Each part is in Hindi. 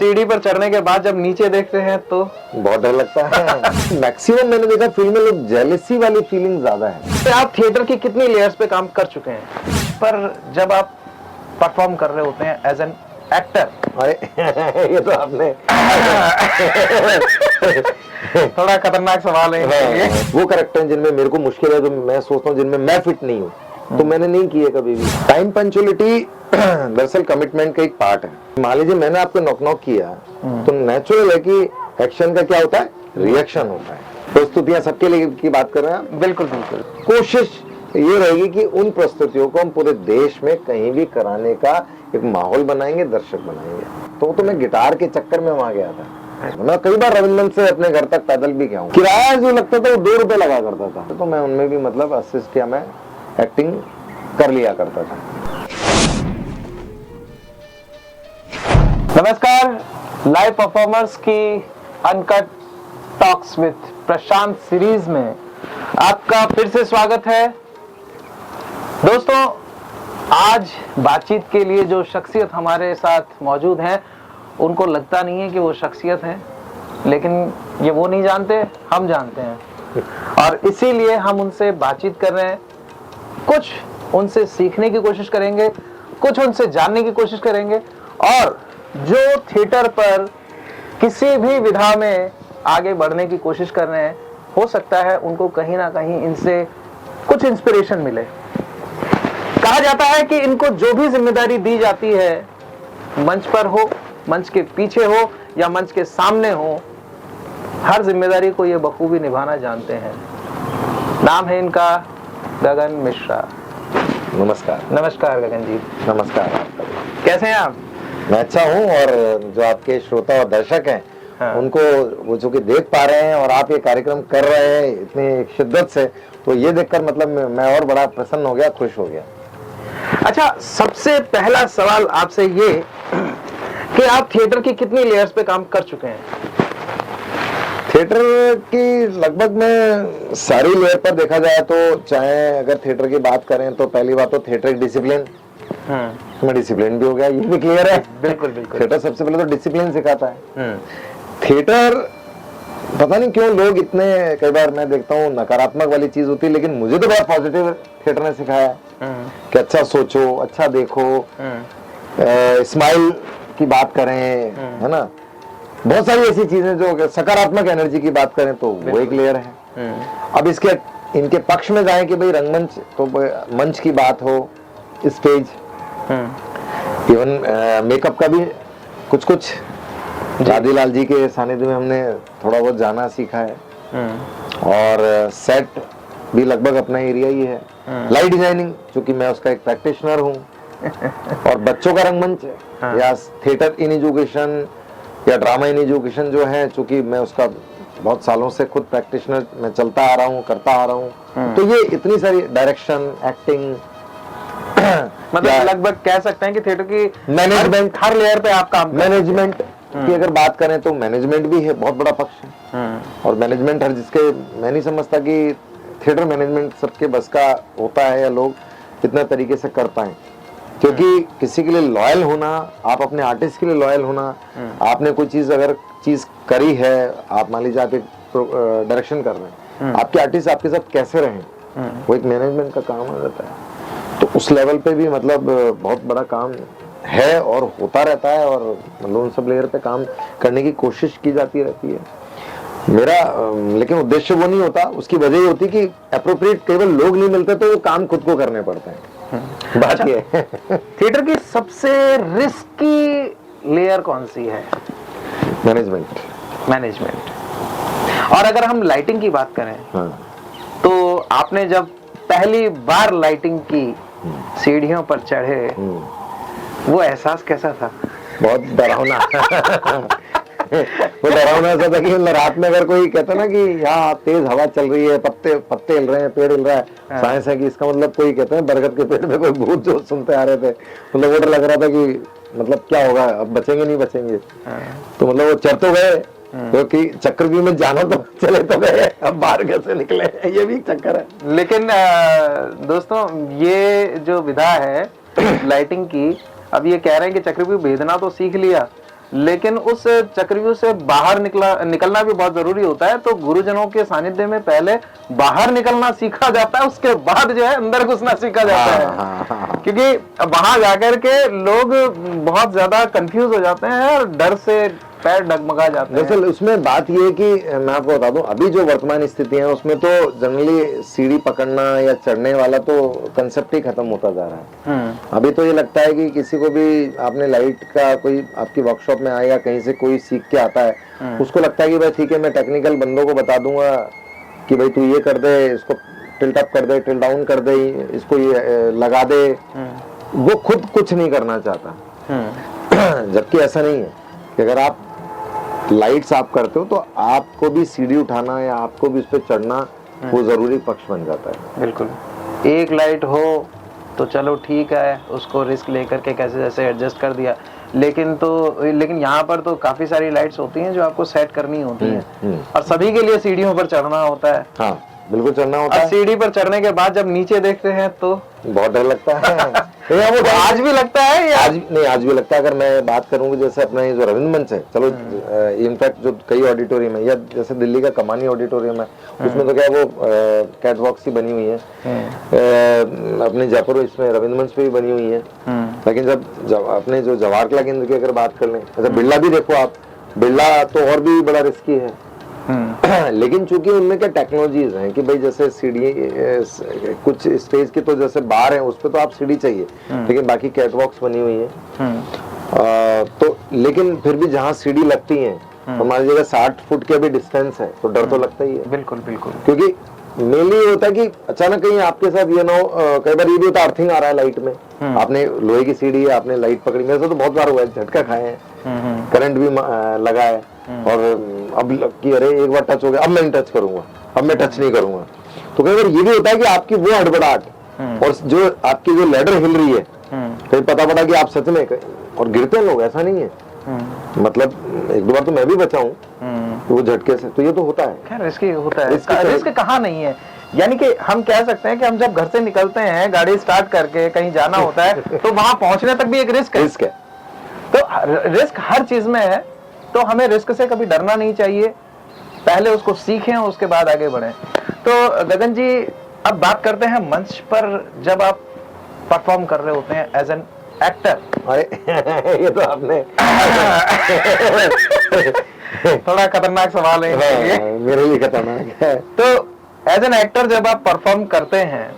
सीढ़ी पर चढ़ने के बाद जब नीचे देखते हैं तो बहुत डर लगता है। मैक्सिमम मैंने देखा फिल्म में लोग जेलेसी वाली फीलिंग ज्यादा है। तो आप थिएटर की कितनी लेयर्स पे काम कर चुके हैं, पर जब आप परफॉर्म कर रहे होते हैं एज एन एक्टर, अरे ये तो आपने थोड़ा खतरनाक सवाल है। वो कैरेक्टर हैं जिनमें मेरे को मुश्किल है, जो मैं सोचता हूँ जिनमें मैं फिट नहीं हूँ, तो मैंने नहीं किए कभी भी। टाइम पंक्चुअलिटी दरअसल कमिटमेंट का एक पार्ट है। मान लीजिए मैंने आपको नॉक किया, तो नेचुरल है कि एक्शन का क्या होता है, रिएक्शन होता है। प्रस्तुतियां सबके लिए की बात कर रहे हैं आप? बिल्कुल बिल्कुल। कोशिश ये रहेगी कि उन प्रस्तुतियों को हम पूरे देश में कहीं भी कराने का एक माहौल बनाएंगे, दर्शक बनाएंगे। तो मैं गिटार के चक्कर में वहां गया था। मैं कई बार रविंद्र से अपने घर तक पैदल भी गया हूँ। किराया जो लगता था वो 2 रुपए लगा करता था, तो मैं उनमें भी मतलब असिस्ट या मैं एक्टिंग कर लिया करता था। नमस्कार, लाइव परफॉर्मर्स की uncut talks with Prashant series में आपका फिर से स्वागत है। दोस्तों, आज बातचीत के लिए जो शख्सियत हमारे साथ मौजूद हैं, उनको लगता नहीं है कि वो शख्सियत हैं, लेकिन ये वो नहीं जानते, हम जानते हैं, और इसीलिए हम उनसे बातचीत कर रहे हैं। कुछ उनसे सीखने की कोशिश करेंगे, कुछ उनसे जानने की कोशिश करेंगे, और जो थिएटर पर किसी भी विधा में आगे बढ़ने की कोशिश कर रहे हैं, हो सकता है उनको कहीं ना कहीं इनसे कुछ इंस्पिरेशन मिले। कहा जाता है कि इनको जो भी जिम्मेदारी दी जाती है, मंच पर हो, मंच के पीछे हो या मंच के सामने हो, हर जिम्मेदारी को ये बखूबी निभाना जानते हैं। नाम है इनका गगन मिश्रा। नमस्कार। नमस्कार गगन जी। नमस्कार आपका। कैसे हैं आप? मैं अच्छा हूँ, और जो आपके श्रोता और दर्शक हैं, हाँ। उनको वो जो कि देख पा रहे हैं और आप ये कार्यक्रम कर रहे हैं इतनी शिद्दत से, तो ये देखकर मतलब मैं और बड़ा प्रसन्न हो गया, खुश हो गया। अच्छा, सबसे पहला सवाल आपसे ये कि आप थिएटर की कितनी लेयर्स पे काम कर चुके हैं? थिएटर की लगभग में सारी लेयर पर देखा जाए तो, चाहे अगर थिएटर की बात करें तो पहली बात तो थिएटर एक डिसिप्लिन, मैं डिसिप्लिन भी हो गया, ये भी क्लियर है। बिल्कुल बिल्कुल। थिएटर सबसे पहले तो डिसिप्लिन सिखाता है। थिएटर पता नहीं क्यों लोग इतने, कई बार मैं देखता हूँ नकारात्मक वाली चीज होती है, लेकिन मुझे तो बहुत पॉजिटिव थिएटर ने सिखाया कि अच्छा सोचो, अच्छा देखो, स्माइल की बात करें, है ना, बहुत सारी ऐसी चीजें जो सकारात्मक एनर्जी की बात करें तो वो एक लेयर है। अब इसके इनके पक्ष में जाएं कि भाई रंगमंच तो मंच की बात हो, स्टेज, इवन मेकअप का भी कुछ कुछ आदिलाल जी के सानिध्य में हमने थोड़ा बहुत जाना सीखा है, और सेट भी लगभग अपना एरिया ही है। लाइट डिजाइनिंग, चूंकि मैं उसका एक प्रैक्टिशनर हूँ, और बच्चों का रंगमंच या थिएटर इन एजुकेशन या ड्रामा इन एजुकेशन जो है, चूंकि मैं उसका बहुत सालों से खुद प्रैक्टिशनर मैं चलता आ रहा हूँ, करता आ रहा हूँ, तो ये इतनी सारी डायरेक्शन, एक्टिंग, मतलब लगभग कह सकते हैं कि थिएटर की मैनेजमेंट, हर लेयर पे आप काम मैनेजमेंट की अगर बात करें तो मैनेजमेंट भी है, बहुत बड़ा पक्ष है। और मैनेजमेंट हर जिसके, मैं नहीं समझता कि थिएटर मैनेजमेंट सबके बस का होता है या लोग इतना तरीके से कर पाए, क्योंकि किसी के लिए लॉयल होना, आप अपने आर्टिस्ट के लिए लॉयल होना, आपने कोई चीज अगर चीज करी है, आप मान लीजिए आप एक डायरेक्शन कर रहे हैं, आपके आर्टिस्ट आपके साथ कैसे रहें, वो एक मैनेजमेंट का काम हो जाता है। तो उस लेवल पे भी मतलब बहुत बड़ा काम है और होता रहता है, और मतलब उन सब लेयर पे काम करने की कोशिश की जाती रहती है मेरा। लेकिन उद्देश्य वो नहीं होता, उसकी वजह ये होती कि अप्रोप्रिएट केवल लोग नहीं मिलते, तो वो काम खुद को करने पड़ते हैं। बात ये है। थिएटर की सबसे रिस्की लेयर कौन सी है? मैनेजमेंट। और अगर हम लाइटिंग की बात करें, तो आपने जब पहली बार लाइटिंग की सीढ़ियों पर चढ़े, वो एहसास कैसा था? बहुत डरावना। वो डरावना सा था कि रात में अगर कोई कहता ना कि यहाँ तेज हवा चल रही है, पत्ते हिल रहे हैं, पेड़ हिल रहा है, साइंस है कि इसका मतलब, कोई कहते हैं बरगद के पेड़ में कोई भूत जो सुनते आ रहे थे, मतलब वो डर लग रहा था कि मतलब क्या होगा, अब बचेंगे नहीं बचेंगे। तो मतलब वो चढ़ तो गए, क्योंकि चक्रव्यूह में जाना तो चले तो गए, अब बाहर कैसे निकले, ये भी चक्कर है। लेकिन दोस्तों, ये जो विधा है लाइटिंग की, अब ये कह रहे हैं कि चक्रव्यूह भेदना तो सीख लिया, लेकिन उस चक्रव्यूह से बाहर निकलना भी बहुत जरूरी होता है। तो गुरुजनों के सानिध्य में पहले बाहर निकलना सीखा जाता है, उसके बाद जो है अंदर घुसना सीखा जाता है। क्योंकि वहां जाकर के लोग बहुत ज्यादा कंफ्यूज हो जाते हैं और डर से पैर डगमगा जाते हैं। दरअसल उसमें बात ये है कि मैं आपको बता दूं, अभी जो वर्तमान स्थिति है उसमें तो जनरली सीढ़ी पकड़ना या चढ़ने वाला तो कंसेप्ट ही खत्म होता जा रहा है। अभी तो ये लगता है कि किसी को भी आपने लाइट का कोई आपकी वर्कशॉप में आएगा, कहीं से कोई सीख के आता है, उसको लगता है कि भाई ठीक है मैं टेक्निकल बंदों को बता दूंगा कि भाई तू ये कर दे, इसको टिल्ट अप कर दे, टिल्ट डाउन कर दे, इसको ये लगा दे। वो खुद कुछ नहीं करना चाहता। जबकि ऐसा नहीं है कि अगर आप लाइट्स आप करते हो तो आपको भी सीढ़ी उठाना या आपको भी उस पर चढ़ना वो जरूरी पक्ष बन जाता है। बिल्कुल, एक लाइट हो तो चलो ठीक है, उसको रिस्क लेकर के कैसे जैसे एडजस्ट कर दिया। लेकिन यहाँ पर तो काफी सारी लाइट्स होती हैं जो आपको सेट करनी होती हैं और सभी के लिए सीढ़ियों पर चढ़ना होता है। हाँ बिल्कुल चढ़ना होता है। सीढ़ी पर चढ़ने के बाद जब नीचे देखते हैं तो बहुत डर लगता है। वो आज भी लगता है या आज भी लगता है। अगर मैं बात करूंगी जैसे अपना ये जो रविंद्र मंच है, चलो इनफैक्ट जो कई ऑडिटोरियम है या जैसे दिल्ली का कमानी ऑडिटोरियम है उसमें तो क्या वो कैटवॉक सी बनी हुई है। अपने जयपुर इसमें रविंद्र मंच पे भी बनी हुई है। लेकिन जब अपने जो जवाहर कला केंद्र की अगर बात कर लें, अच्छा बिरला भी देखो आप, बिरला तो और भी बड़ा रिस्की है। लेकिन चूंकि उनमें क्या टेक्नोलॉजीज हैं कि भाई जैसे सीढ़ी कुछ स्टेज की तो जैसे बार है उस पे तो आप सीढ़ी चाहिए, लेकिन बाकी कैटवॉक्स बनी हुई है। तो लेकिन फिर भी जहाँ सीढ़ी लगती है हमारी जगह 60 फुट के भी डिस्टेंस है तो डर तो लगता ही है। बिल्कुल बिल्कुल, क्योंकि मेनली ये होता है कि अचानक कहीं आपके साथ ये ना हो, कई बार ये भी होता है अर्थिंग आ रहा है लाइट में, आपने लोहे की सीढ़ी है, आपने लाइट पकड़ी, मेरे से तो बहुत बार हुआ है, झटका खाए हैं, करंट भी लगा है और अब कि अरे एक बार टच हो गया, अब मैं टच करूंगा, अब मैं टच नहीं करूंगा। तो कई बार ये भी होता है कि आपकी वो हड़बड़ाहट और जो आपकी जो लैडर हिल रही है, कहीं पता पड़ा कि आप सच में, और गिरते हैं लोग, ऐसा नहीं है, मतलब एक दो बार तो मैं भी बचा हूँ वो झटके से, तो ये तो होता है। खैर रिस्क होता है, रिस्क कहाँ नहीं है। यानी कि हम कह सकते हैं कि हम जब घर से निकलते हैं गाड़ी स्टार्ट करके कहीं जाना होता है तो वहां पहुंचने तक भी एक रिस्क है। तो रिस्क हर चीज में है, तो हमें रिस्क से कभी डरना नहीं चाहिए, पहले उसको सीखें उसके बाद आगे बढ़ें। तो गगन जी अब बात करते हैं मंच पर जब आप परफॉर्म कर रहे होते हैं एज एन एक्टर। अरे ये तो आपने थोड़ा खतरनाक सवाल है। हाँ, मेरे लिए खतरनाक है। तो एज एन एक्टर जब आप परफॉर्म करते हैं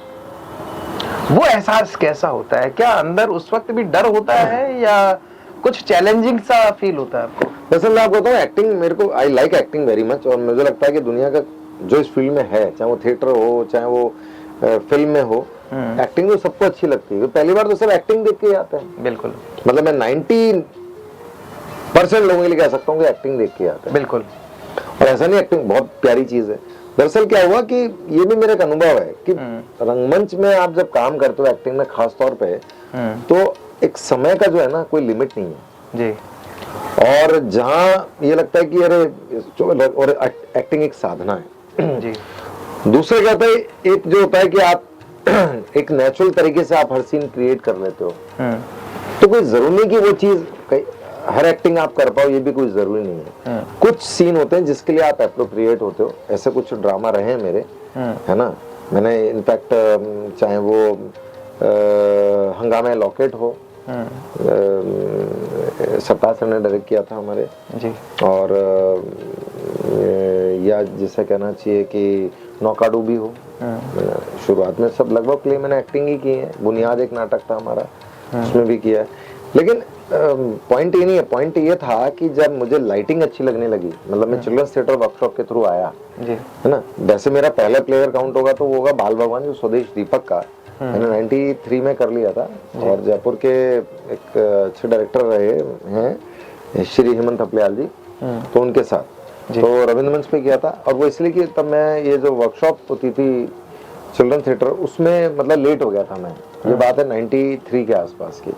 वो एहसास कैसा होता है? क्या अंदर उस वक्त भी डर होता है या कुछ चैलेंजिंग सा फील होता है आपको? वैसे मैं आपको बताऊं, एक्टिंग मेरे को, I like acting very much, और मुझे लगता है कि दुनिया का जो इस फील्ड में है, चाहे वो थिएटर हो चाहे वो फिल्म में हो, एक्टिंग तो सबको अच्छी लगती है। पहली बार तो सब एक्टिंग देख के आते हैं। बिल्कुल, मतलब मैं 90% लोगों के लिए कह सकता हूँ कि एक्टिंग देख के आते हैं। बिल्कुल। और ऐसा नहीं, एक्टिंग बहुत प्यारी चीज है। दरअसल क्या हुआ कि ये भी मेरा एक अनुभव है कि रंगमंच में आप जब काम करते हो एक्टिंग में खास तौर पे, तो एक समय का जो है ना कोई लिमिट नहीं है जी। और जहाँ ये लगता है कि अरे, और एक्टिंग एक साधना है जी। दूसरा क्या होता है, एक जो होता है कि आप एक नेचुरल तरीके से आप हर सीन क्रिएट कर लेते हो, तो कोई जरूरी नहीं कि वो चीज हर एक्टिंग आप कर पाओ, ये भी कोई जरूरी नहीं है। कुछ सीन होते हैं जिसके लिए आप एप्रोप्रिएट होते हो। ऐसे कुछ ड्रामा रहे हैं मेरे, है ना। मैंने इनफैक्ट चाहे वो हंगामा लॉकेट हो, सप्ताह सर ने डायरेक्ट किया था हमारे जी, और या जिसे कहना चाहिए कि नौकाडू भी हो, शुरुआत में सब लगभग प्ले मैंने एक्टिंग ही की है। बुनियाद एक नाटक था हमारा, उसमें भी किया है। लेकिन पॉइंट ये नहीं है, पॉइंट ये था कि जब मुझे लाइटिंग अच्छी लगने लगी, मतलब मैं चिल्ड्रंस थिएटर वर्कशॉप के थ्रू आया जी, है ना। वैसे मेरा पहला प्लेयर काउंट होगा तो वो होगा बाल भगवान, जो स्वदेश दीपक का मैंने 93 में कर लिया था। और जयपुर के एक अच्छे डायरेक्टर रहे हैं श्री हेमंत थपलियाल जी, तो उनके साथ तो रविंद्र मंच पे किया था। और वो इसलिए कि तब मैं ये जो वर्कशॉप होती थी चिल्ड्रन थिएटर, उसमें मतलब लेट हो गया था मैं, ये बात है 93 के आसपास की।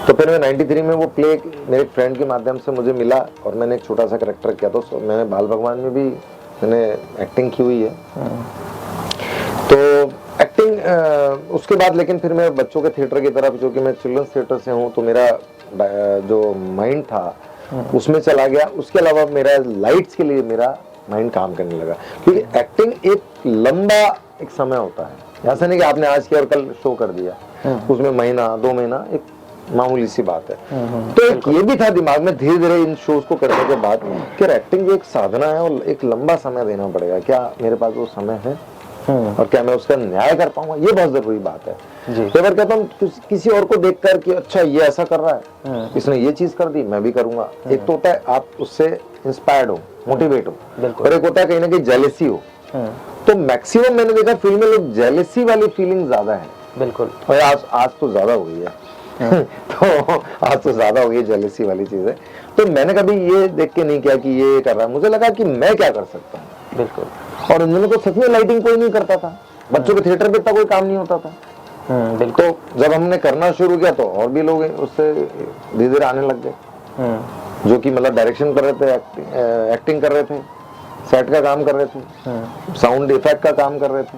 तो फिर मैं 93 में वो प्ले मेरे फ्रेंड के माध्यम से मुझे मिला और मैंने एक छोटा सा कैरेक्टर किया। तो मैंने बाल भगवान में भी मैंने एक्टिंग की हुई है। तो एक्टिंग उसके बाद, लेकिन फिर मैं बच्चों के थिएटर की तरफ, जो कि मैं चिल्ड्रंस थिएटर से हूँ, तो मेरा जो माइंड था उसमें चला गया। उसके अलावा मेरा लाइट्स के लिए मेरा माइंड काम करने लगा, क्योंकि एक्टिंग एक लंबा एक समय होता है। ऐसा नहीं कि आपने आज किया और कल शो कर दिया, उसमें महीना 2 महीना एक मामूली सी बात है। तो एक ये भी था दिमाग में धीरे धीरे इन शोज को करने के बाद कि एक्टिंग एक साधना है और एक लंबा समय देना पड़ेगा। क्या मेरे पास वो समय है और क्या मैं उसका न्याय कर पाऊंगा, ये बहुत जरूरी बात है। तो अगर कहता हूँ किसी और को देखकर कि अच्छा ये ऐसा कर रहा है, इसने ये चीज कर दी, मैं भी करूंगा। एक तो होता है आप उससे इंस्पायर्ड हो, मोटिवेट हो, और एक होता है कहीं ना कहीं जेलेसी हो। तो मैक्सिमम मैंने देखा फिल्म में लोग जेलेसी वाली फीलिंग ज्यादा है। बिल्कुल। और आज तो ज्यादा हो गई है। तो आज तो ज्यादा हो गई जेलेसी वाली चीज है। तो मैंने कभी ये देख के नहीं किया कि ये कर रहा है, मुझे लगा कि मैं क्या कर सकता हूँ। बिल्कुल। और उन दिनों तो सच में लाइटिंग कोई नहीं करता था, बच्चों के थिएटर पे इतना कोई काम नहीं होता था। बिल्कुल। तो जब हमने करना शुरू किया तो और भी लोग उससे धीरे धीरे आने लग गए, जो कि मतलब डायरेक्शन कर रहे थे, एक्टिंग कर रहे थे, सेट का काम कर रहे थे, साउंड इफेक्ट का काम कर रहे थे।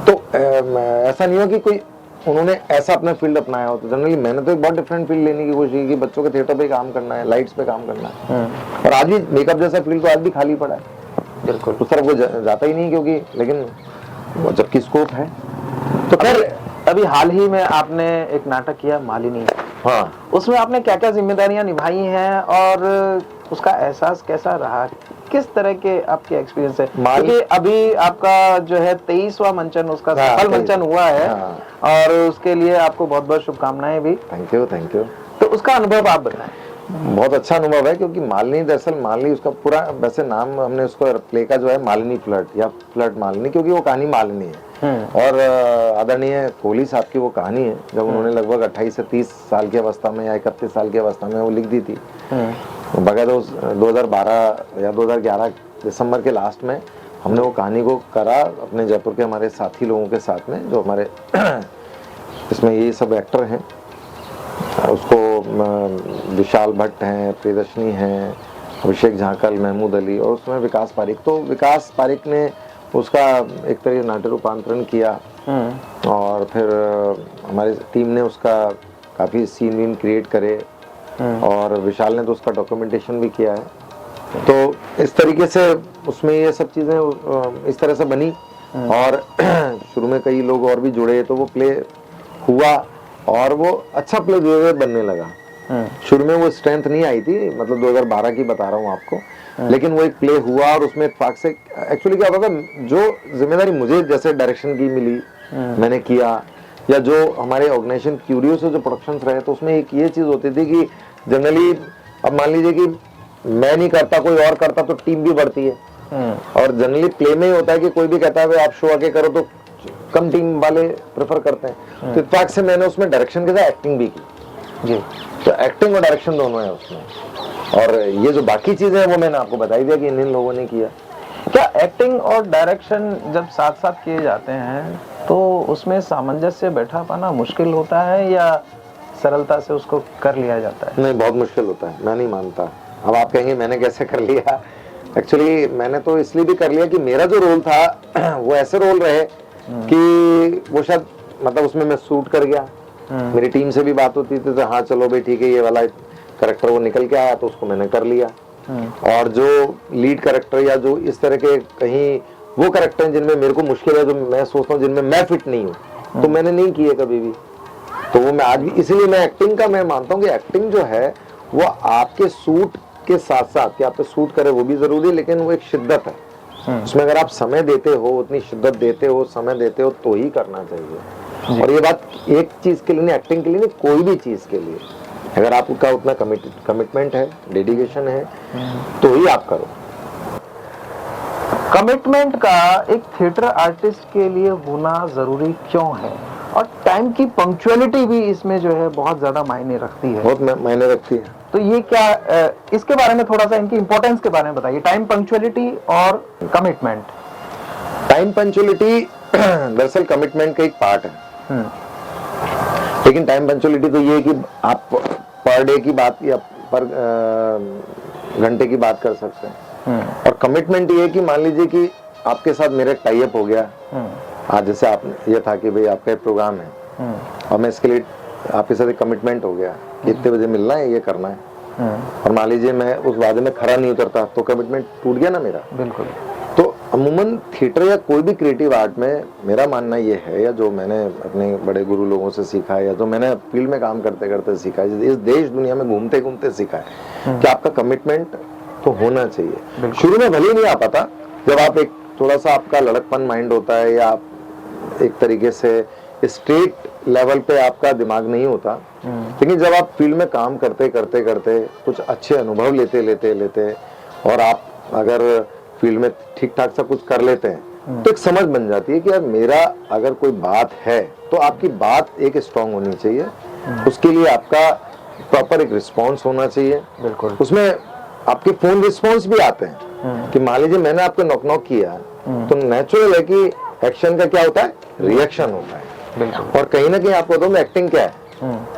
तो ऐसा नहीं हो कि कोई उन्होंने ऐसा अपना फील्ड अपनाया हो। तो जनरली मैंने तो एक बहुत डिफरेंट फील्ड लेने की कोशिश की कि बच्चों के थिएटर पे काम करना है, लाइट्स पे काम करना है। और आज भी मेकअप जैसा फील्ड तो आज भी खाली पड़ा है। बिल्कुल। उस तरफ कोई जाता ही नहीं, क्योंकि लेकिन जबकि स्कोप है। तो खैर अभी हाल ही में आपने एक नाटक किया मालिनी। हाँ, उसमें आपने क्या क्या जिम्मेदारियां निभाई हैं और उसका एहसास कैसा रहा, किस तरह के आपके एक्सपीरियंस है? क्योंकि अभी आपका जो है 23वां मंचन, उसका सफल मंचन हुआ है। और उसके लिए आपको बहुत बहुत शुभकामनाएं भी। Thank you, thank you. तो उसका अनुभव आप बताएं। बहुत अच्छा अनुभव है, क्योंकि मालिनी दरअसल मालिनी उसका पूरा वैसे नाम हमने उसको प्ले का जो है मालिनी फ्लर्ट या फ्लर्ट मालिनी, क्योंकि वो कहानी मालिनी है। और आदरणीय कोहली साहब की वो कहानी है, जब उन्होंने लगभग 28 से 30 साल की अवस्था में या 31 साल की अवस्था में वो लिख दी थी। बगैर 2012 या 2011 दिसंबर के लास्ट में हमने वो कहानी को करा अपने जयपुर के हमारे साथी लोगों के साथ में, जो हमारे इसमें ये सब एक्टर हैं। उसको विशाल भट्ट हैं, प्रियदर्शनी हैं, अभिषेक झाकल, महमूद अली, और उसमें विकास पारिक। तो विकास पारिक ने उसका एक तरह नाट्य रूपांतरण किया, और फिर हमारी टीम ने उसका काफ़ी सीन वीन क्रिएट करे, और विशाल ने तो उसका डॉक्यूमेंटेशन भी किया है। तो इस तरीके से उसमें ये सब चीज़ें इस तरह से बनी। और शुरू में कई लोग और भी जुड़े, तो वो प्ले हुआ और वो अच्छा प्ले जो बनने लगा। शुरू में वो स्ट्रेंथ नहीं आई थी, मतलब 2012 की बता रहा हूँ आपको, लेकिन वो एक प्ले हुआ। और उसमें इत्तेफाक से एक्चुअली क्या होता था, जो जिम्मेदारी मुझे जैसे डायरेक्शन की मिली मैंने किया, या जो हमारे ऑर्गेनाइजेशन क्यूरियो से जो प्रोडक्शंस रहे, तो उसमें एक ये चीज होती थी कि जनरली अब मान लीजिए कि मैं नहीं करता, कोई और करता, तो टीम भी बढ़ती है। और जनरली प्ले में ही होता है कि कोई भी कहता है आप शो आके करो, तो कम टीम वाले प्रेफर करते हैं। तो इत्तेफाक से मैंने उसमें डायरेक्शन के साथ एक्टिंग भी की जी। तो एक्टिंग और डायरेक्शन दोनों है उसमें। और ये जो बाकी चीजें हैं वो मैंने आपको बताई दिया कि इन लोगों ने किया। क्या एक्टिंग और डायरेक्शन जब साथ साथ किए जाते हैं तो उसमें सामंजस्य बैठा पाना मुश्किल होता है या सरलता से उसको कर लिया जाता है? नहीं, बहुत मुश्किल होता है, मैं नहीं मानता। अब आप कहेंगे मैंने कैसे कर लिया। एक्चुअली मैंने तो इसलिए भी कर लिया कि मेरा जो रोल था वो ऐसे रोल रहे कि वो शायद मतलब उसमें मैं सूट कर गया। मेरी टीम से भी बात होती थी तो हाँ चलो भाई ठीक है, ये वाला कैरेक्टर वो निकल के आया तो उसको मैंने कर लिया। और जो लीड कैरेक्टर या जो इस तरह के कहीं वो कैरेक्टर हैं जिनमें मेरे को मुश्किल है, जो मैं सोचता हूँ जिनमें मैं फिट नहीं हूँ, तो मैंने नहीं किए कभी भी। तो वो मैं आज भी, इसीलिए मैं एक्टिंग का मैं मानता हूँ कि एक्टिंग जो है वो आपके सूट के साथ साथ कि आप पे सूट करे वो भी जरूरी है, लेकिन वो एक शिद्दत है। उसमें अगर आप समय देते हो, उतनी शिद्दत देते हो, समय देते हो, तो ही करना चाहिए। और ये बात एक चीज के लिए नहीं, एक्टिंग के लिए नहीं, कोई भी चीज के लिए, अगर आपका उतना कमिटमेंट है, डेडिकेशन है, तो ही आप करो। कमिटमेंट का एक थिएटर आर्टिस्ट के लिए होना जरूरी क्यों है? और टाइम की पंक्चुअलिटी भी इसमें जो है बहुत ज्यादा मायने रखती है। बहुत मायने रखती है। तो ये क्या, इसके बारे में थोड़ा सा इनकी इंपॉर्टेंस के बारे में बताइए, टाइम पंक्चुअलिटी और कमिटमेंट। टाइम पंक्चुअलिटी दरअसल कमिटमेंट का एक पार्ट है, लेकिन टाइम पंक्चुअलिटी तो ये है कि आप पर डे की बात या पर घंटे की बात कर सकते हैं। और कमिटमेंट ये है कि मान लीजिए कि आपके साथ मेरा टाई अप हो गया। आज जैसे आप ये था कि भाई आपका एक प्रोग्राम है और मैं इसके लिए आपके साथ एक कमिटमेंट हो गया कि इतने बजे मिलना है, ये करना है, और मान लीजिए मैं उस वादे में खरा नहीं उतरता तो कमिटमेंट टूट गया ना मेरा। बिल्कुल। तो अमूमन थिएटर या कोई भी क्रिएटिव आर्ट में मेरा मानना ये है, या जो मैंने अपने बड़े गुरु लोगों से सीखा है, या जो मैंने फील्ड में काम करते करते सीखा है, इस देश दुनिया में घूमते घूमते सीखा है कि आपका कमिटमेंट तो होना चाहिए। शुरू में भले ही नहीं आ पाता, जब आप एक थोड़ा सा आपका लड़कपन माइंड होता है, या आप एक तरीके से स्टेट लेवल पे आपका दिमाग नहीं होता, लेकिन जब आप फील्ड में काम करते करते करते कुछ अच्छे अनुभव लेते लेते लेते और आप अगर फील्ड में ठीक ठाक सा कुछ कर लेते हैं, तो एक समझ बन जाती है कि यार मेरा अगर कोई बात है तो आपकी बात एक स्ट्रांग होनी चाहिए, उसके लिए आपका प्रॉपर एक रिस्पॉन्स होना चाहिए। बिल्कुल। उसमें आपके फोन रिस्पॉन्स भी आते हैं कि मान लीजिए मैंने आपको नॉक नॉक किया, तो नेचुरल है कि एक्शन का क्या होता है, रिएक्शन होता है। बिल्कुल। और कहीं ना कहीं आपको तो एक्टिंग क्या है,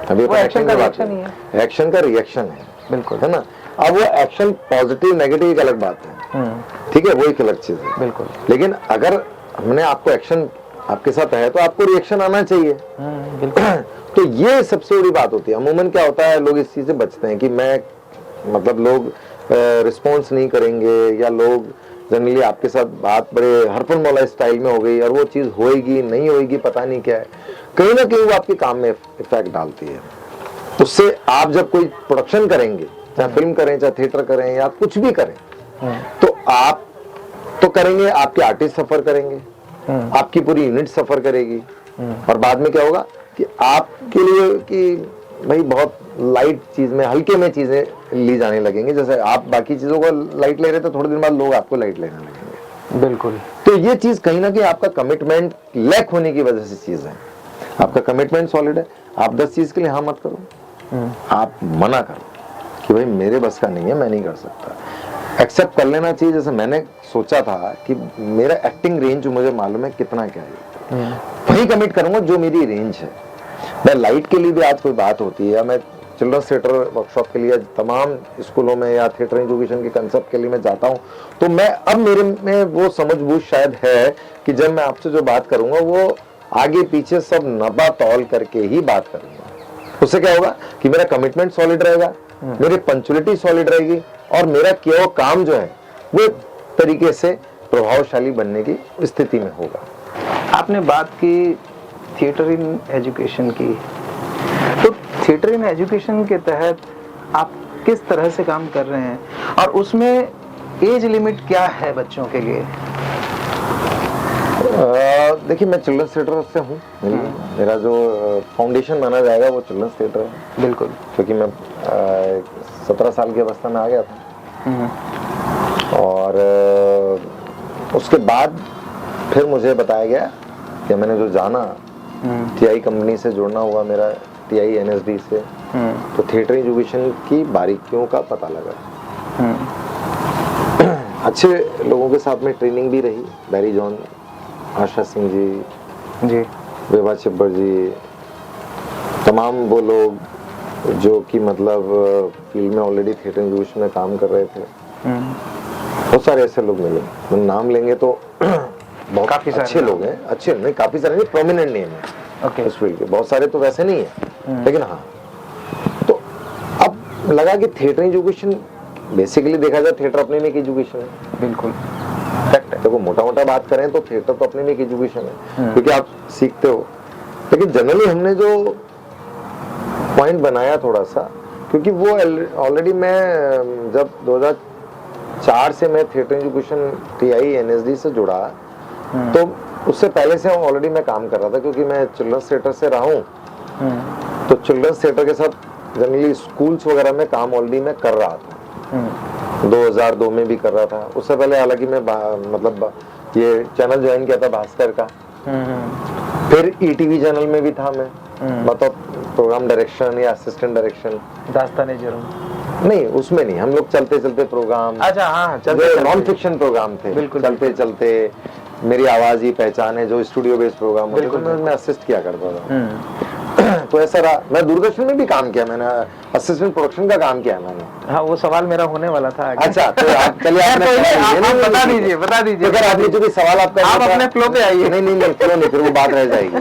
अभी वो एक्शन का रिएक्शन ही है, एक्शन का रिएक्शन है। बिल्कुल, है ना। अब वो एक्शन पॉजिटिव नेगेटिव एक अलग बात है, ठीक है, वो एक अलग चीज है। बिल्कुल। लेकिन अगर हमने आपको एक्शन आपके साथ है तो आपको रिएक्शन आना चाहिए। बिल्कुल। तो ये सबसे बड़ी बात होती है। अमूमन क्या होता है, लोग इस चीज से बचते हैं कि मैं मतलब लोग रिस्पॉन्स नहीं करेंगे, या लोग जनरली आपके साथ बात बड़े हरफन मौला स्टाइल में हो गई और वो चीज होएगी नहीं होएगी पता नहीं क्या है, कहीं ना कहीं वो आपके काम में इफेक्ट डालती है। उससे आप जब कोई प्रोडक्शन करेंगे, चाहे फिल्म करें, चाहे थिएटर करें, या कुछ भी करें, तो आप तो करेंगे, आपके आर्टिस्ट सफर करेंगे, आपकी पूरी यूनिट सफर करेगी, और बाद में क्या होगा कि आपके लिए कि भाई बहुत लाइट चीज में, हल्के में चीजें ली जाने लगेंगे। जैसे आप बाकी चीजों को लाइट ले रहे थे, थोड़े दिन बाद लोग आपको लाइट लेने लगेंगे। बिल्कुल। तो ये चीज कहीं ना कहीं आपका कमिटमेंट लैक होने की वजह से चीज है। आपका कमिटमेंट सॉलिड है, आप 10 चीज के लिए हाँ मत करो, आप मना करो कि भाई मेरे बस का नहीं है, मैं नहीं कर सकता। एक्सेप्ट कर लेना चाहिए। जैसे मैंने सोचा था कि मेरा एक्टिंग रेंज मुझे मालूम है कितना क्या है, वही कमिट करूंगा जो मेरी रेंज है। मैं लाइट के लिए भी आज कोई बात होती है, या मैं चिल्ड्रंस थिएटर वर्कशॉप के लिए तमाम स्कूलों में या थिएटर एजुकेशन के कंसेप्ट के लिए मैं जाता हूं, तो मैं अब मेरे में वो समझबूझ शायद है कि जब मैं आपसे जो बात करूंगा वो आगे पीछे सब नबा तौल करके ही बात करूंगा। उससे क्या होगा कि मेरा कमिटमेंट सॉलिड रहेगा, मेरी पंक्चुअलिटी सॉलिड रहेगी, और मेरा किया हुआ काम जो है वो तरीके से प्रभावशाली बनने की स्थिति में होगा। आपने बात की थिएटर इन एजुकेशन की, तो थिएटर इन एजुकेशन के तहत आप किस तरह से काम कर रहे हैं, और उसमें एज लिमिट क्या है बच्चों के लिए? देखिए, मैं चिल्ड्रंस थिएटर से हूँ, मेरा जो फाउंडेशन माना जाएगा वो चिल्ड्रंस थिएटर है। बिल्कुल। क्योंकि मैं 17 साल की अवस्था में आ गया था, और उसके बाद फिर मुझे बताया गया कि मैंने जो जाना टीआई कंपनी से जुड़ना हुआ मेरा, टीआई एनएसडी से, तो थिएटर एजुकेशन की बारीकियों का पता लगा। अच्छे लोगों के साथ में ट्रेनिंग भी रही, बैरी जॉन, आशा सिंह जी, विभा चिब्बर जी, तमाम वो लोग जो कि मतलब फील्ड में ऑलरेडी थिएटर एजुकेशन में काम कर रहे थे। बहुत सारे ऐसे लोग मिले, हम नाम लेंगे तो बहुत काफी अच्छे लोग हैं, अच्छे नहीं, काफी सारे नहीं, प्रोमिनेंट नेम है इस फील्ड के, बहुत सारे तो वैसे नहीं है, लेकिन हाँ। तो अब लगा कि थिएटर एजुकेशन बेसिकली देखा जाए, थिएटर अपने में एक एजुकेशन है। बिल्कुल फैक्ट है। देखो, मोटा मोटा बात करें तो थिएटर तो अपने में एक एजुकेशन है, क्योंकि आप सीखते हो। लेकिन जनरली हमने जो पॉइंट बनाया थोड़ा सा, क्योंकि वो ऑलरेडी मैं जब 2004 से मैं थिएटर एजुकेशन टीआई एनएसडी से जुड़ा, तो उससे पहले से ऑलरेडी मैं काम कर रहा था, क्योंकि मैं चिल्ड्रंस थिएटर से रहा हूँ, तो चिल्ड्रंस थिएटर के साथ जनरली स्कूल्स वगैरह में काम ऑलरेडी मैं कर रहा था। 2002 में भी कर रहा था। उससे पहले हालांकि मैं मतलब ये चैनल ज्वाइन किया था भास्कर का, फिर ईटीवी चैनल में भी था मैं, मतलब प्रोग्राम डायरेक्शन या असिस्टेंट डायरेक्शन। दास्ताने जुर्म नहीं, उसमें नहीं, हम लोग चलते चलते प्रोग्राम, अच्छा हाँ, चलते नॉन फिक्शन प्रोग्राम थे, बिल्कुल, चलते चलते मेरी आवाज ही पहचान है, जो स्टूडियो बेस्ड प्रोग्राम होते थे, मैं उनमें असिस्ट किया करता था। तो ऐसा रहा। मैं दूरदर्शन में भी काम किया, मैंने असिस्टेंट प्रोडक्शन का काम किया मैंने। हाँ, वो सवाल मेरा होने वाला था आगे। अच्छा, तो आप चलिए आप बता दीजिए अगर आपने जो भी सवाल आपका आप अपने फ्लो पे आइए। नहीं फ्लो नहीं, फिर वो बात रह जाएगी।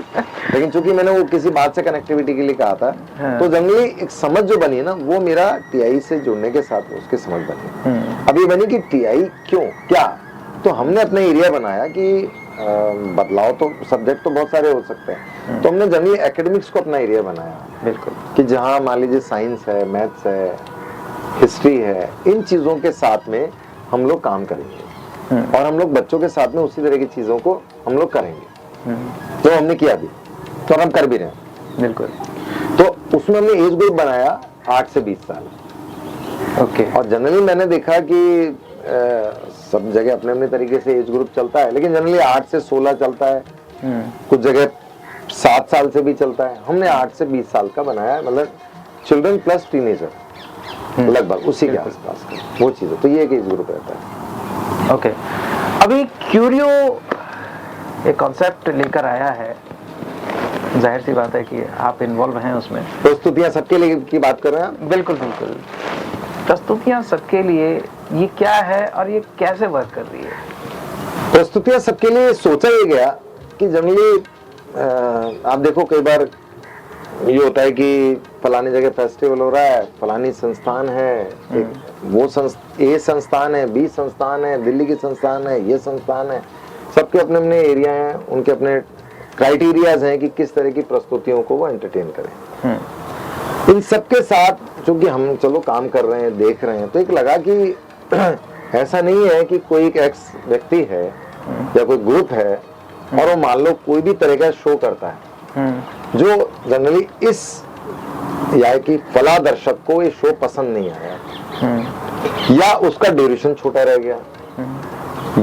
लेकिन चूंकि मैंने वो किसी बात से कनेक्टिविटी के लिए कहा था, हाँ। तो जनरली एक समझ जो बनी है ना, वो मेरा टीआई से जुड़ने के साथ उसकी समझ बनी। अभी बनी कि टीआई क्यों, क्या, तो हमने अपना एरिया बनाया कि बदलाव तो सब्जेक्ट तो बहुत सारे हो सकते हैं, तो हमने जनरली एकेडमिक्स को अपना एरिया बनाया। बिल्कुल। कि जहाँ मान लीजिए साइंस है, मैथ्स है, हिस्ट्री है, इन चीजों के साथ में हम लोग काम करेंगे और हम लोग बच्चों के साथ में उसी तरह की चीजों को हम लोग करेंगे। तो हमने किया भी, तो हम कर भी रहे हैं। बिल्कुल। तो उसमें हमने एज ग्रुप बनाया 8 से 20 साल। ओके। और जनरली मैंने देखा कि सब जगह अपने अपने तरीके से एज ग्रुप चलता है, लेकिन जनरली 8 से 16 चलता है, कुछ जगह 7 साल से भी चलता है। हमने 8 से 20 साल का बनाया, मतलब चिल्ड्रन प्लस टीनेजर, लगभग उसी के आसपास का वो चीज है। तो ये एक एज ग्रुप रहता है। ओके। अभी क्यूरियो एक कॉन्सेप्ट लेकर आया है, जाहिर सी बात है कि आप इन्वॉल्व हैं उसमें। प्रस्तुतियां सबके लिए की बात कर रहे हैं? बिल्कुल बिल्कुल। प्रस्तुतियां सबके लिए ये क्या है और ये कैसे वर्क कर रही है? प्रस्तुतियां सबके लिए सोचा ये गया कि जनरली आप देखो कई बार ये होता है कि फलानी जगह फेस्टिवल हो रहा है, फलानी संस्थान है, एक वो ए संस्थान है, बी संस्थान है, दिल्ली की संस्थान है, ये संस्थान है, सबके अपने अपने एरिया हैं, उनके अपने क्राइटेरियाज हैं कि किस तरह की प्रस्तुतियों को वो एंटरटेन करें। इन सबके साथ चूंकि हम चलो काम कर रहे हैं, देख रहे हैं, तो एक लगा कि ऐसा नहीं है कि कोई एक एक्स व्यक्ति है या कोई ग्रुप है और वो मान लो कोई भी तरह का शो करता है जो जनरली इस या कि फला दर्शक को ये शो पसंद नहीं आया या उसका ड्यूरेशन छोटा रह गया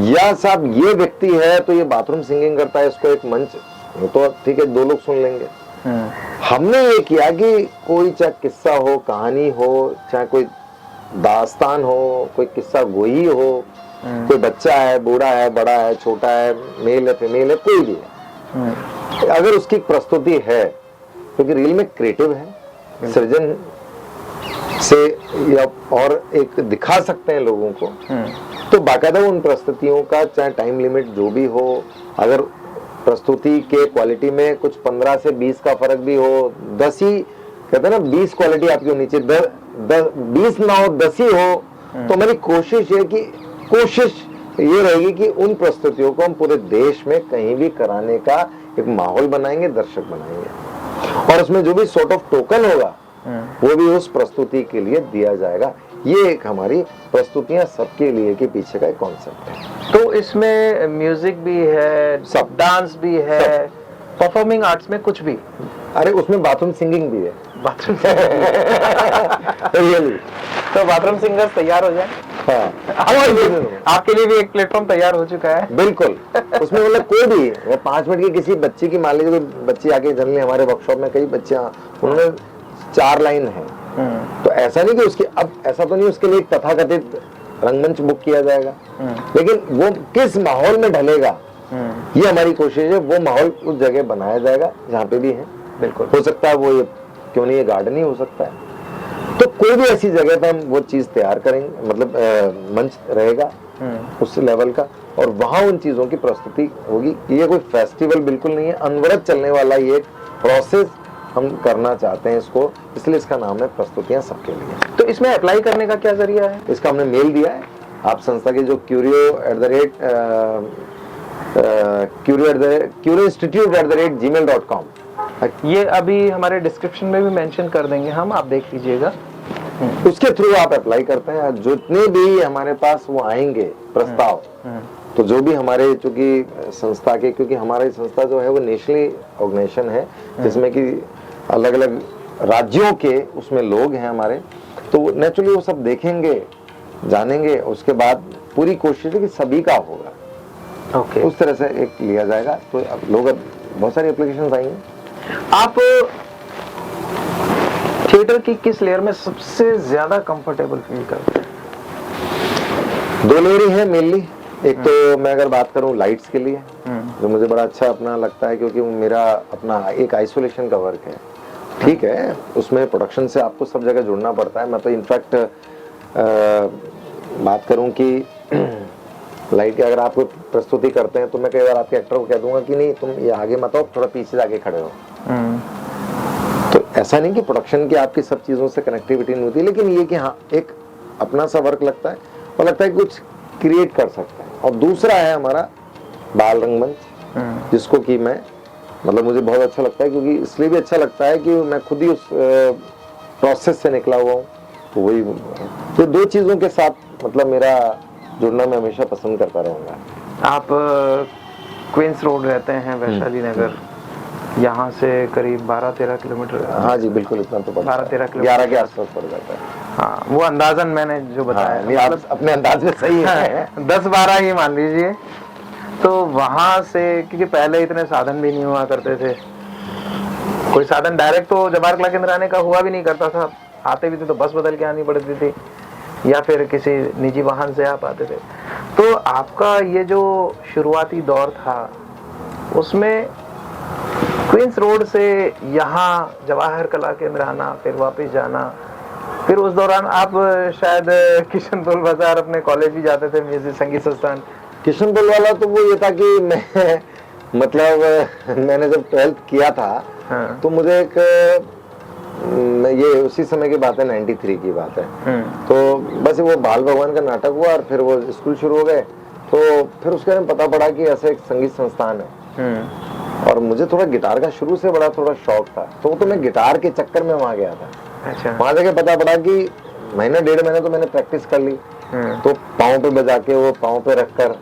या साहब ये व्यक्ति है तो ये बाथरूम सिंगिंग करता है, इसको एक मंच तो ठीक है 2 लोग सुन लेंगे। हमने ये किया कि कोई चाहे किस्सा हो, कहानी हो, चाहे कोई दास्तान हो, कोई किस्सा गोई हो, कोई बच्चा है, बूढ़ा है, बड़ा है, छोटा है, मेल है, फीमेल है, कोई भी है, अगर उसकी प्रस्तुति है क्योंकि रील में क्रिएटिव है, सृजन से या और एक दिखा सकते हैं लोगों को, तो बाकायदा उन प्रस्तुतियों का चाहे टाइम लिमिट जो भी हो, अगर प्रस्तुति के क्वालिटी में कुछ 15 से 20 का फर्क भी हो, 10 ही कहते हैं ना 20 क्वालिटी आपकी होनी चाहिए, 20 ना हो 10 ही हो, तो मेरी कोशिश है कि कोशिश ये रहेगी कि उन प्रस्तुतियों को हम पूरे देश में कहीं भी कराने का एक माहौल बनाएंगे, दर्शक बनाएंगे और उसमें जो भी सॉर्ट ऑफ टोकन होगा वो भी उस प्रस्तुति के लिए दिया जाएगा। ये एक हमारी प्रस्तुतियां सबके लिए के पीछे का एक कॉन्सेप्ट है। तो इसमें म्यूजिक भी है, सब, डांस भी है, परफॉर्मिंग आर्ट्स में कुछ भी? अरे उसमें बाथरूम सिंगिंग भी है। बाथरूम रियली तो बाथरूम सिंगर्स तैयार हो जाए। हाँ, आपके लिए भी एक प्लेटफॉर्म तैयार हो चुका है। बिल्कुल। उसमें मतलब कोई भी 5 मिनट की किसी बच्ची की, मान लीजिए कोई बच्ची आके, जनरली हमारे वर्कशॉप में कई बच्चियां, उनमें 4 लाइन है, तो ऐसा नहीं कि उसकी, अब ऐसा तो नहीं उसके लिए एक तथाकथित रंगमंच बुक किया जाएगा, लेकिन वो किस माहौल में ढलेगा ये हमारी कोशिश है। वो माहौल उस जगह बनाया जाएगा जहाँ पे भी है। बिल्कुल हो सकता है वो ये क्यों नहीं, ये गार्डन ही हो सकता है, तो कोई भी ऐसी जगह पे हम वो चीज तैयार करेंगे, मतलब मंच रहेगा उस लेवल का और वहां उन चीजों की प्रस्तुति होगी। ये कोई फेस्टिवल बिल्कुल नहीं है, अनवरत चलने वाला ये एक प्रोसेस हम करना चाहते हैं इसको, इसलिए इसका नाम है प्रस्तुतियां सबके लिए। तो इसमें अप्लाई करने का क्या जरिया है? इसका हमने मेल दिया है, आप संस्था के जो curio@gmail.com, ये अभी हमारे डिस्क्रिप्शन में भी मेंशन कर देंगे हम, आप देख लीजिएगा। उसके थ्रू आप अप्लाई करते हैं। जितने भी हमारे पास वो आएंगे प्रस्ताव, तो जो भी हमारे चूंकि संस्था के, क्योंकि हमारी संस्था जो है वो नेशनली ऑर्गेनाइजेशन है जिसमें कि अलग अलग राज्यों के उसमें लोग हैं हमारे, तो नेचुरली वो सब देखेंगे, जानेंगे, उसके बाद पूरी कोशिश है कि सभी का होगा। ओके। उस तरह से एक लिया जाएगा। तो अब लोग, अब बहुत सारी एप्लीकेशन आएंगे। आप थिएटर की किस लेयर में सबसे ज्यादा कंफर्टेबल फील करते हैं? 2 लेयर ही है मेनली। एक तो मैं अगर बात करूं लाइट्स के लिए, जो मुझे बड़ा अच्छा अपना लगता है, क्योंकि मेरा अपना एक आइसोलेशन का वर्क है। ठीक है, उसमें प्रोडक्शन से आपको सब जगह जुड़ना पड़ता है। मैं तो इनफैक्ट बात करूं कि लाइट की अगर आप कोई प्रस्तुति करते हैं तो मैं कई बार आपके एक्टर को कह दूंगा कि नहीं तुम ये आगे मत आओ, थोड़ा पीछे जाके खड़े हो। तो ऐसा नहीं कि प्रोडक्शन की आपकी सब चीजों से कनेक्टिविटी नहीं होती, लेकिन ये कि हाँ एक अपना सा वर्क लगता है और लगता है कि कुछ क्रिएट कर सकते हैं। और दूसरा है हमारा बाल रंगमंच, जिसको कि मैं मतलब मुझे बहुत अच्छा लगता है, क्योंकि इसलिए भी अच्छा लगता है कि मैं खुद ही उस प्रोसेस से निकला हुआ हूँ। तो वही ये दो चीजों के साथ मतलब मेरा जुड़ना मैं हमेशा पसंद करता रहूंगा। आप क्वींस रोड रहते हैं, वैशाली नगर, यहाँ से करीब 12-13 किलोमीटर। हाँ जी बिल्कुल, इतना तो 12-13 किलोमीटर 11 के आसपास पड़ जाता है। हाँ, वो अंदाजन मैंने जो बताया, हाँ, आप अपने अंदाज में सही है। 10-12 ही मान लीजिए। तो वहां से, क्योंकि पहले इतने साधन भी नहीं हुआ करते थे, कोई साधन डायरेक्ट तो जवाहर कला केंद्र आने का हुआ भी नहीं करता था। आते भी थे तो बस बदल के आनी पड़ती थी या फिर किसी निजी वाहन से आप आते थे। तो आपका ये जो शुरुआती दौर था उसमें क्वींस रोड से यहाँ जवाहर कला केंद्र आना, फिर वापस जाना, फिर उस दौरान आप शायद किशनपुर बाजार अपने कॉलेज भी जाते थे, म्यूजिक संगीत संस्थान। किशनपुर वाला तो वो ये था कि मैं मतलब मैंने जब 12th किया था, हाँ। तो मुझे एक ये उसी समय की बात है, 93 की बात है। तो बस वो बाल भगवान का नाटक हुआ और फिर वो स्कूल शुरू हो गए। तो फिर उसके बारे में पता पड़ा कि ऐसे एक संगीत संस्थान है, और मुझे थोड़ा गिटार का शुरू से बड़ा थोड़ा शौक था, तो मैं गिटार के चक्कर में वहां गया था। अच्छा। वहां जाके पता पड़ा कि महीना 1.5 महीने तो मैंने प्रैक्टिस कर ली। तो पाँव पे बजा के, वो पाँव पे रखकर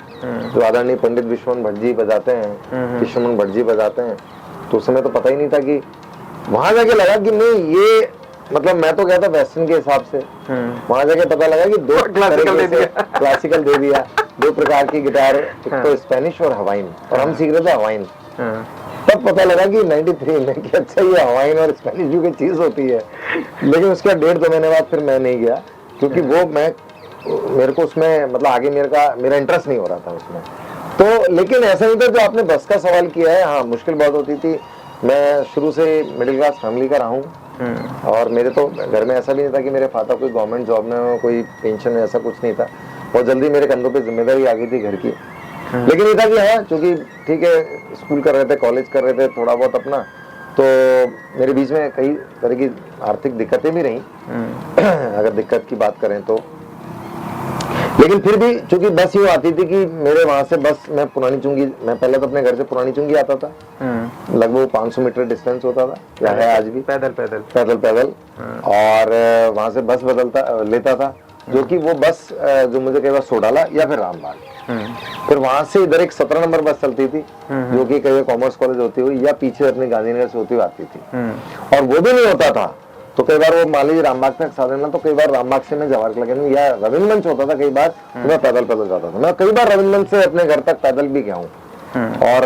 जो आदरणीय पंडित विश्वमन भट्ट जी बजाते हैं, विश्वमन भट्ट जी बजाते हैं, तो उस समय तो पता ही नहीं था कि वहां जाके लगा कि नहीं ये मतलब मैं तो गया था वेस्टर्न के हिसाब से, वहां जाके पता लगा कि दो क्लासिकल दे दिया, 2 प्रकार की गिटार, एक तो स्पेनिश और हवाइन, और हम सीख रहे थे हवाइन। तब पता लगा कि 93 में कि अच्छा ये हवाइन और स्पेनिश भी कोई चीज होती है। लेकिन उसके 1.5-2 महीने बाद फिर मैं नहीं गया, क्योंकि वो मेरे को उसमें मतलब आगे मेरा इंटरेस्ट नहीं हो रहा था उसमें। तो लेकिन ऐसा नहीं था जो आपने बस का सवाल किया है, हाँ मुश्किल बहुत होती थी। मैं शुरू से मिडिल क्लास फैमिली का रहा हूँ, और मेरे तो घर में ऐसा भी नहीं था कि मेरे फादर कोई गवर्नमेंट जॉब में हो, कोई पेंशन में, ऐसा कुछ नहीं था। बहुत जल्दी मेरे कंधों पे जिम्मेदारी आ गई थी घर की। लेकिन ये था कि हाँ चूंकि ठीक है स्कूल कर रहे थे, कॉलेज कर रहे थे, थोड़ा बहुत अपना, तो मेरे बीच में कई तरह की आर्थिक दिक्कतें भी रहीं, अगर दिक्कत की बात करें तो। लेकिन फिर भी चूंकि बस यूँ आती थी कि मेरे वहां से बस मैं पुरानी चुंगी, मैं पहले तो अपने घर से पुरानी चुंगी आता था, लगभग 500 मीटर डिस्टेंस होता था, या है आज भी, पैदल। और वहां से बस लेता था, जो कि वो बस जो मुझे कई बार सोडाला या फिर रामबाग, फिर वहां से इधर एक 17 नंबर बस चलती थी, जो कि कई कॉमर्स कॉलेज होती हुई या पीछे अपने गांधीनगर से होती हुई आती थी। और वो भी नहीं होता था तो कई बार वो मान लीजिए रामबाग तक साधन ना, तो कई बार रामबाग से मैं जवाहर कला केंद्र या रविंद्र मंच होता था, कई बार तो मैं पैदल जाता था। मैं कई बार रविंद्र मंच से अपने घर तक पैदल भी गया हूँ, और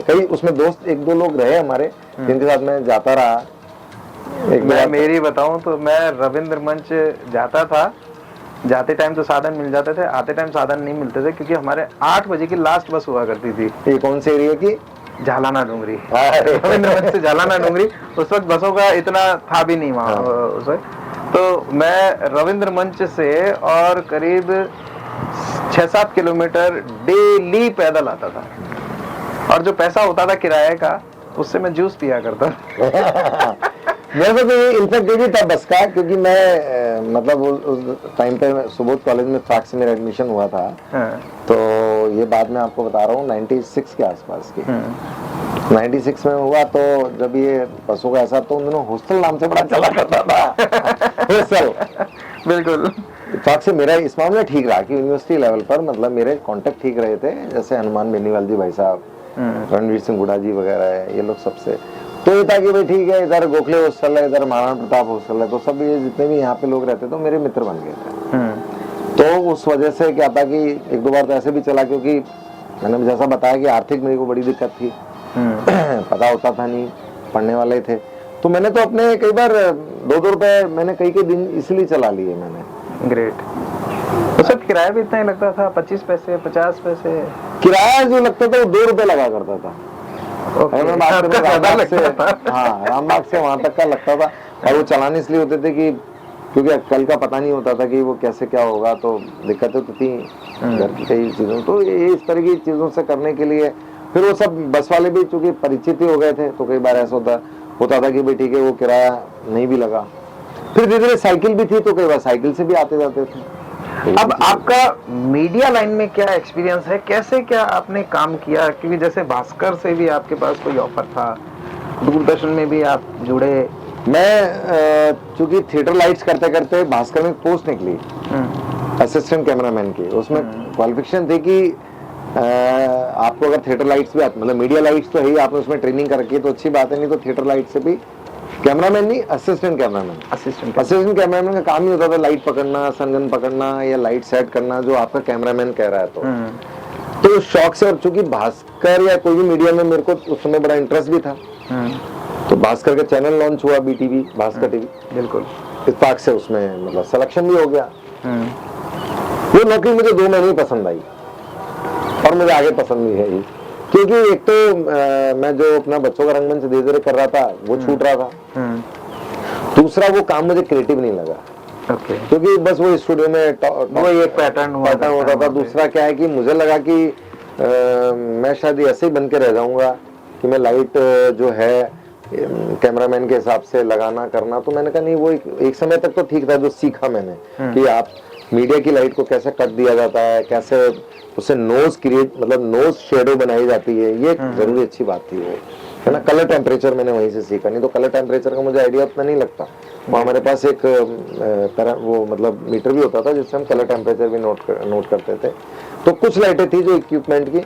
कई उसमें दोस्त 1-2 लोग रहे हमारे जिनके साथ मैं जाता रहा। मैं मेरी बताऊं तो मैं रविंद्र मंच जाता था, जाते टाइम तो साधन मिल जाते थे, आते टाइम साधन नहीं मिलते थे, क्योंकि हमारे 8 बजे की लास्ट बस हुआ करती थी। ये कौन से एरिया की? झालाना डूंगरी। रविंद्र मंच से झालाना डूंगरी, उस वक्त बसों का इतना था भी नहीं वहाँ उस वक्त। तो मैं रविंद्र मंच से और करीब 6-7 किलोमीटर डेली पैदल आता था, और जो पैसा होता था किराए का उससे मैं जूस पिया करता। मेरे को तो इनफेक्ट ये भी था बस का, क्योंकि मैं मतलब उस टाइम पे सुबोध कॉलेज में फ्रैक से मेरा एडमिशन हुआ था। तो ये बात मैं आपको बता रहा हूँ 96 के आसपास की। 96 में हुआ, तो जब ये बसों का ऐसा, तो उन दिनों हॉस्टल नाम से बड़ा चला करता था। हॉस्टल बिल्कुल फ्रैक से मेरा इस मामले में ठीक रहा कि यूनिवर्सिटी लेवल पर मतलब मेरे कॉन्टेक्ट ठीक रहे थे, जैसे हनुमान बेनीवाल जी भाई साहब, रणवीर सिंह हुड्डा जी वगैरह है, ये लोग सबसे। तो ये था कि भाई ठीक है, इधर गोखले हॉस्टल है, इधर महाराणा प्रताप हॉस्टल है, तो सब ये जितने भी यहाँ पे लोग रहते तो मेरे मित्र बन गए थे। तो उस वजह से क्या था कि 1-2 बार तो ऐसे भी चला, क्योंकि मैंने जैसा बताया कि आर्थिक मेरे को बड़ी दिक्कत थी, पता होता था नहीं, पढ़ने वाले थे, तो मैंने तो अपने कई बार 2-2 रुपए मैंने कई दिन इसलिए चला लिए मैंने। ग्रेट। तो सब किराया भी इतना ही लगता था, 25 पैसे 50 पैसे किराया जो लगता था वो 2 रुपए लगा करता था। मैं बात करूं रामबाग से, हाँ रामबाग से वहां तक का लगता था, और वो चलाने इसलिए होते थे कि क्योंकि कल का पता नहीं होता था कि वो कैसे क्या होगा, तो दिक्कतें तो थी घर की कई चीज़ों। तो ये इस तरह की चीज़ों से करने के लिए फिर वो सब बस वाले भी चूंकि परिचित ही हो गए थे, तो कई बार ऐसा होता था कि भाई ठीक है वो किराया नहीं भी लगा। फिर धीरे धीरे साइकिल भी थी, तो कई बार साइकिल से भी आते जाते थे। अब आपका मीडिया लाइन में क्या एक्सपीरियंस है, कैसे क्या आपने काम किया? क्योंकि जैसे भास्कर से भी आपके पास कोई ऑफर था, दूरदर्शन में भी आप जुड़े। मैं चूंकि थिएटर लाइट्स करते करते भास्कर में पोस्ट निकली असिस्टेंट कैमरामैन की, उसमें क्वालिफिकेशन थी कि आपको अगर थिएटर लाइट्स भी आती, मतलब मीडिया लाइट्स तो है ही, आपने उसमें ट्रेनिंग कर रखी है तो अच्छी बात है, नहीं तो थिएटर लाइट से भी कैमरामैन नहीं, असिस्टेंट कैमरामैन। असिस्टेंट कैमरामैन का काम ही होता था लाइट पकड़ना, सनगन पकड़ना या लाइट सेट करना, जो आपका कैमरामैन कह रहा है। तो उस शौक से, और चूंकि भास्कर या कोई भी मीडिया में मेरे को उस समय बड़ा इंटरेस्ट भी था, तो भास्कर का चैनल लॉन्च हुआ, BTV भास्कर टीवी, बिल्कुल इत्तेफाक से उसमें मतलब सिलेक्शन भी हो गया। वो नौकरी मुझे 2 महीने ही पसंद आई, और मुझे आगे पसंद भी है ही, क्योंकि एक तो मैं जो अपना बच्चों का रंगमंच धीरे धीरे कर रहा था वो छूट रहा था, दूसरा वो काम मुझे क्रिएटिव नहीं लगा, क्योंकि बस वो स्टूडियो में वो एक पैटर्न होता था। दूसरा क्या है कि मुझे लगा कि मैं शायद ऐसे ही बन के रह जाऊंगा कि मैं लाइट जो है कैमरामैन के हिसाब से लगाना करना। तो मैंने कहा नहीं, वो एक समय तक तो ठीक था, जो सीखा मैंने कि आप मीडिया की लाइट को कैसे कट दिया जाता है, कैसे उससे नोज क्रिएट, मतलब नोज शेडो बनाई जाती है, ये जरूरी अच्छी बात थी वो, है ना। कलर टेम्परेचर मैंने वहीं से सीखा, नहीं तो कलर टेम्परेचर का मुझे आइडिया उतना नहीं लगता। वो हमारे पास एक वो मतलब मीटर भी होता था जिससे हम कलर टेम्परेचर भी नोट करते थे। तो कुछ लाइटें थी जो इक्विपमेंट की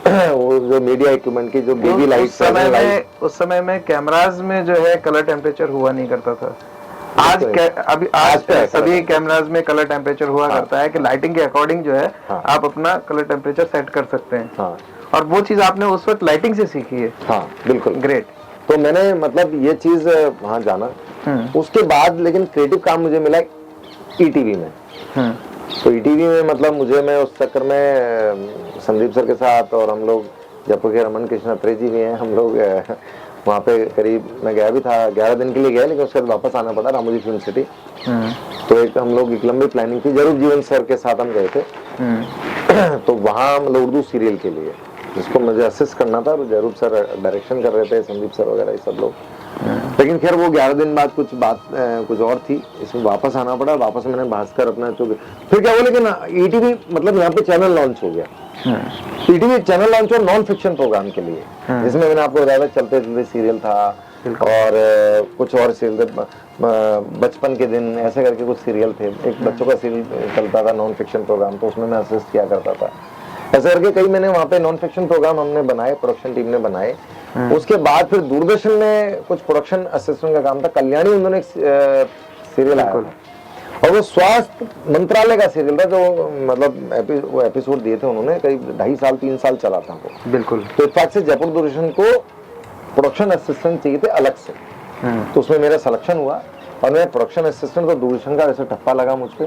वो जो मीडिया इक्विपमेंट की जो बेबी लाइट, उस समय में कैमराज में जो है कलर टेम्परेचर हुआ नहीं करता था। आज सभी कैमराज में कलर टेम्परेचर हुआ करता है कि लाइटिंग के अकॉर्डिंग जो है आप अपना कलर टेम्परेचर सेट कर सकते हैं। और वो चीज आपने उस वक्त लाइटिंग से सीखी है। हाँ बिल्कुल, ग्रेट। तो मैंने मतलब ये चीज वहां जाना, उसके बाद लेकिन क्रिएटिव काम मुझे मिला ETV में। तो ETV में मतलब मैं उस चक्कर में संदीप सर के साथ, और हम लोग जयपुर के रमन कृष्ण अत्रे जी भी हैं, हम लोग वहाँ पे करीब मैं गया भी था, 11 दिन के लिए गया, लेकिन उसके बाद वापस आना पड़ा रामोजी फिल्म सिटी। तो एक हम लोग एक लंबी प्लानिंग थी, जरूर जीवन सर के साथ हम गए थे। तो वहाँ मतलब उर्दू सीरियल के लिए जिसको मुझे असिस्ट करना था, जरूर सर डायरेक्शन कर रहे थे, संदीप सर वगैरह ये सब लोग। लेकिन खैर वो 11 दिन बाद कुछ और थी, इसमें वापस आना पड़ा। वापस मैंने भास्कर अपना फिर क्या हुआ, लेकिन ETV मतलब यहाँ पे चैनल लॉन्च हो गया। ETV चैनल लॉन्च हुआ नॉन फिक्शन प्रोग्राम के लिए, जिसमें मैंने आपको बताया चलते चलते सीरियल था, और कुछ और सीरियल थे, बचपन के दिन ऐसे करके कुछ सीरियल थे। एक बच्चों का सीरियल चलता था नॉन फिक्शन प्रोग्राम, तो उसमें मैं असिस्ट किया करता था। ऐसे करके कई मैंने वहाँ पे नॉन फिक्शन प्रोग्राम हमने बनाए, प्रोडक्शन टीम ने बनाए। उसके बाद फिर दूरदर्शन में कुछ प्रोडक्शन असिस्टेंट का काम था। कल्याणी उन्होंने एक सीरियल आया, और वो स्वास्थ्य मंत्रालय का सीरियल था, जो मतलब वो एपिसोड दिए थे उन्होंने, करीब 2.5 साल 3 साल चला था वो। बिल्कुल। तो इत्तेफाक से जयपुर दूरदर्शन को प्रोडक्शन असिस्टेंट चाहिए थे अलग से, तो उसमें मेरा सिलेक्शन हुआ, और मैं प्रोडक्शन असिस्टेंट, तो दूरदर्शन का वैसे टप्पा लगा मुझ पे।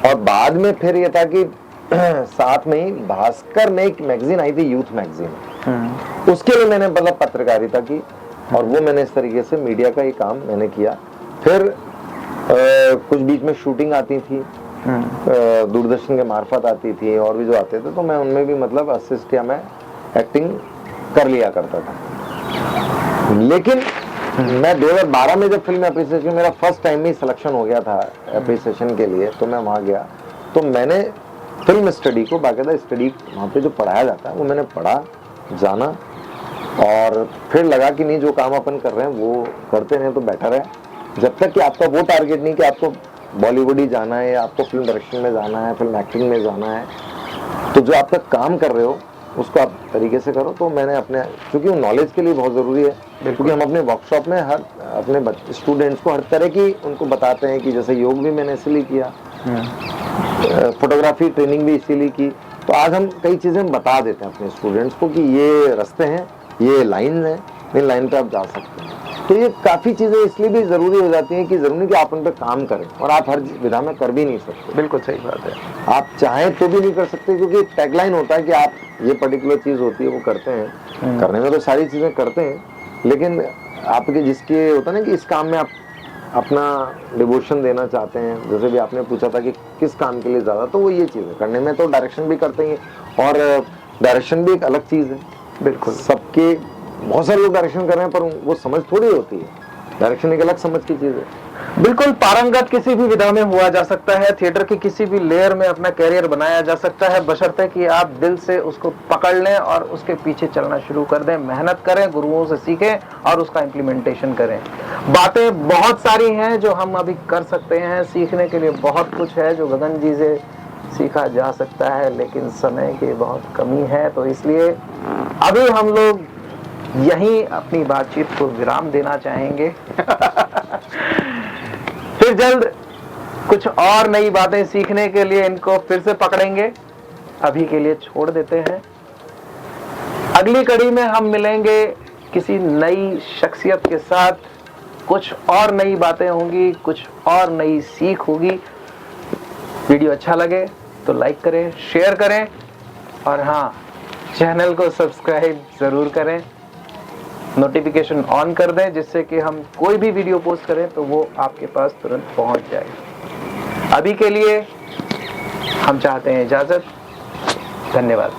और बाद में फिर ये था कि साथ में ही भास्कर में एक मैगजीन आई थी, यूथ मैगजीन, उसके लिए मैंने मतलब पत्रकारिता की, और वो मैंने इस तरीके से मीडिया का ही काम मैंने किया। फिर कुछ बीच में शूटिंग आती थी, दूरदर्शन के मार्फत आती थी, और भी जो आते थे, तो मैं उनमें भी मतलब असिस्ट या मैं एक्टिंग कर लिया करता था। लेकिन मैं 2012 में जब फिल्म एप्रिसिएशन मेरा फर्स्ट टाइम में सिलेक्शन हो गया था एप्रिसिएशन के लिए, तो मैं वहां गया, तो मैंने फिल्म स्टडी को बाकायदा स्टडी वहाँ पे जो पढ़ाया जाता है वो मैंने पढ़ा, जाना, और फिर लगा कि नहीं, जो काम अपन कर रहे हैं वो करते रहे तो बेटर है। जब तक कि आपका वो टारगेट नहीं कि आपको बॉलीवुड ही जाना है, या आपको फिल्म डायरेक्शन में जाना है, फिल्म एक्टिंग में जाना है, तो जो आप तक काम कर रहे हो उसको आप तरीके से करो। तो मैंने अपने, क्योंकि वो नॉलेज के लिए बहुत ज़रूरी है, क्योंकि हम अपने वर्कशॉप में हर अपने स्टूडेंट्स को हर तरह की उनको बताते हैं कि जैसे योग भी मैंने इसलिए किया, फोटोग्राफी ट्रेनिंग भी इसीलिए की। तो आज हम कई चीज़ें बता देते हैं अपने स्टूडेंट्स को कि ये रास्ते हैं, ये लाइन है, इन लाइन पे आप जा सकते हैं। तो ये काफ़ी चीज़ें इसलिए भी ज़रूरी हो जाती हैं कि ज़रूरी नहीं कि आप उन पर काम करें, और आप हर विधा में कर भी नहीं सकते। बिल्कुल सही बात है, आप चाहें तो भी नहीं कर सकते, क्योंकि टैगलाइन होता है कि आप ये पर्टिकुलर चीज़ होती है वो करते हैं। करने में तो सारी चीज़ें करते हैं, लेकिन आपके जिसके होता है ना कि इस काम में आप अपना डिवोशन देना चाहते हैं, जैसे भी आपने पूछा था कि किस काम के लिए ज्यादा, तो वो ये चीज है। करने में तो डायरेक्शन भी करते हैं, और डायरेक्शन भी एक अलग चीज है। बिल्कुल। सबके बहुत सारे लोग डायरेक्शन कर रहे हैं, पर वो समझ थोड़ी होती है। डायरेक्शन एक अलग समझ की चीज है। बिल्कुल, पारंगत किसी भी विधा में हुआ जा सकता है, थिएटर की किसी भी लेयर में अपना कैरियर बनाया जा सकता है, बशर्ते कि आप दिल से उसको पकड़ लें और उसके पीछे चलना शुरू कर दें, मेहनत करें, गुरुओं से सीखें और उसका इम्प्लीमेंटेशन करें। बातें बहुत सारी हैं जो हम अभी कर सकते हैं, सीखने के लिए बहुत कुछ है जो गगन जी से सीखा जा सकता है, लेकिन समय की बहुत कमी है, तो इसलिए अभी हम लोग यहीं अपनी बातचीत को विराम देना चाहेंगे। फिर जल्द कुछ और नई बातें सीखने के लिए इनको फिर से पकड़ेंगे। अभी के लिए छोड़ देते हैं। अगली कड़ी में हम मिलेंगे किसी नई शख्सियत के साथ, कुछ और नई बातें होंगी, कुछ और नई सीख होगी। वीडियो अच्छा लगे तो लाइक करें, शेयर करें, और हाँ, चैनल को सब्सक्राइब जरूर करें, नोटिफिकेशन ऑन कर दें, जिससे कि हम कोई भी वीडियो पोस्ट करें तो वो आपके पास तुरंत पहुंच जाए। अभी के लिए हम चाहते हैं इजाजत। धन्यवाद।